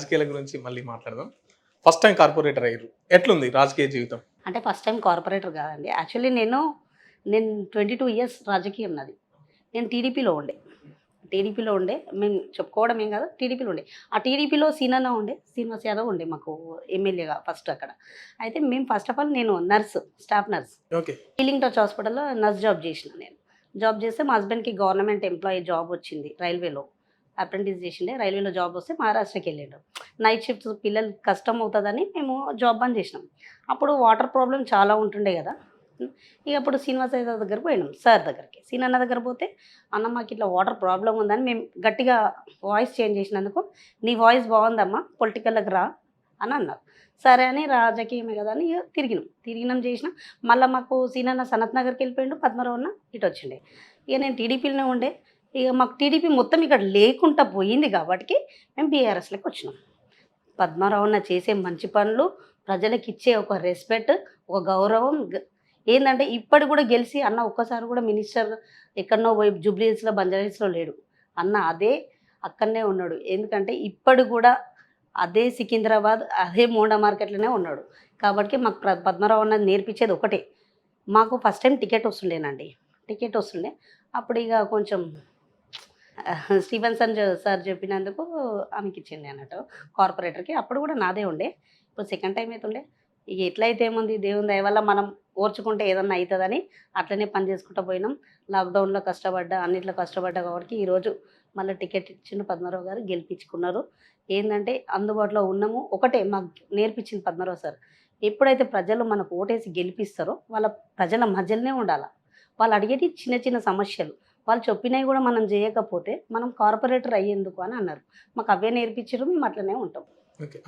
రాజకీయాల గురించి మళ్ళీ మాట్లాడదాం. ఫస్ట్ టైం కార్పొరేటర్ అయ్యారు. ఎట్లుంది రాజకీయ జీవితం? అంటే ఫస్ట్ టైం కార్పొరేటర్ కాదండి. యాక్చువల్లీ నేను 22 ఇయర్స్ రాజకీయం నాది. నేను టీడీపీలో ఉండే. మేము చెప్పుకోవడం ఏం కాదు. టీడీపీలో ఉండే. ఆ టీడీపీలో సీనన్న ఉండే. శ్రీనివాస్ యాదవ్ ఉండే మాకు ఎమ్మెల్యేగా ఫస్ట్ అక్కడ. అయితే మేము ఫస్ట్ ఆఫ్ ఆల్ నేను nurse, staff nurse. Okay. Healing touch హాస్పిటల్‌లో నర్స్ జాబ్ చేసిన నేను. జాబ్ చేస్తే మా హస్బెండ్‌కి గవర్నమెంట్ ఎంప్లాయీ జాబ్ వచ్చింది రైల్వేలో. అప్రెంటిస్ చేసిండే. రైల్వేలో జాబ్ వస్తే మహారాష్ట్రకెళ్ళిండు. నైట్ షిఫ్ట్స్ పిల్లలకి కష్టం అవుతదని మేము జాబ్ బంద్ చేసినాం. అప్పుడు వాటర్ ప్రాబ్లమ్ చాలా ఉంటుండే కదా! ఇక అప్పుడు శ్రీనివాస్ యాదవ్ దగ్గరికి పోయినాం సార్ దగ్గరికి. సీనన్న దగ్గర పోతే, "అన్న మాకిట్లా వాటర్ ప్రాబ్లమ్ ఉందని" మేము గట్టిగా వాయిస్ చేంజ్ చేసినందుకు, "నీ వాయిస్ బావుందమ్మా పొలిటికల్‌లోకి రా" అని అన్నారు. సరే అని రాజకీయమే కదా అని ఇగ తిరిగినాం చేసినాం. మళ్ళా మాకు సీనన్న సనత్ నగర్‌కెళ్ళిపోయిండు. పద్మారావు అన్న ఇటొచ్చిండే. ఇక నేను టీడీపీలోనే ఉండే. ఇక మాకు టీడీపీ మొత్తం ఇక్కడ లేకుండా పోయింది కాబట్టికి మేము బీఆర్ఎస్‌లోకి వచ్చినాం. పద్మారావు అన్న చేసే మంచి పనులు, ప్రజలకిచ్చే ఒక రెస్పెక్ట్, ఒక గౌరవం ఏందంటే ఇప్పటికి కూడా గెలిసి అన్న ఒక్కసారి కూడా మినిస్టర్ ఎక్కడనో పోయి జూబ్లీ హిల్స్‌లో, బంజారా హిల్స్‌లో లేడు. అన్న అదే అక్కడనే ఉన్నాడు. ఎందుకంటే ఇప్పటికి కూడా అదే సికింద్రాబాద్, అదే మోండా మార్కెట్‌లోనే ఉన్నాడు. కాబట్టి మాకు పద్మారావు అన్నది నేర్పించేది ఒకటే. మాకు ఫస్ట్ టైం టికెట్ వస్తుండేనండి. టికెట్ వస్తుండే. అప్పుడు ఇగ కొంచెం స్టీఫెన్సన్ సార్ చెప్పినందుకు ఆమెకిచ్చిండే అన్నట్టు కార్పొరేటర్‌కి. అప్పుడు కూడా నాదే ఉండే. ఇప్పుడు సెకండ్ టైమ్ అయితుండే. ఇగ ఎట్లయితే ఏముంది దేవుని దయ వల్ల మనం ఓర్చుకుంటే ఏదన్నా అయితదని అట్లనే పని చేసుకుంటూ పోయినాం. లాక్‌డౌన్‌లో కష్టపడ్డా, అన్నిట్లో కష్టపడ్డా కాబట్టి ఈరోజు మళ్ళీ టికెట్ ఇచ్చిండు పద్మారావు గారు గెలిపించుకున్నారు. ఏందంటే అందుబాటులో ఉన్నాము. ఒకటే మాకు నేర్పించింది పద్మారావు సార్. ఎప్పుడైతే ప్రజలు మనకు ఓటేసి గెలిపిస్తారో వాళ్ళ ప్రజల మధ్యలోనే ఉండాల. వాళ్ళు అడిగేటి చిన్న చిన్న సమస్యలు. వాళ్ళు చెప్పినవి కూడా మనం చేయకపోతే మనం కార్పొరేటర్ అయ్యేందుకు అని అన్నారు. మాకు అవే నేర్పించిర్రు. మేము అట్లనే ఉంటాం. ఓకే.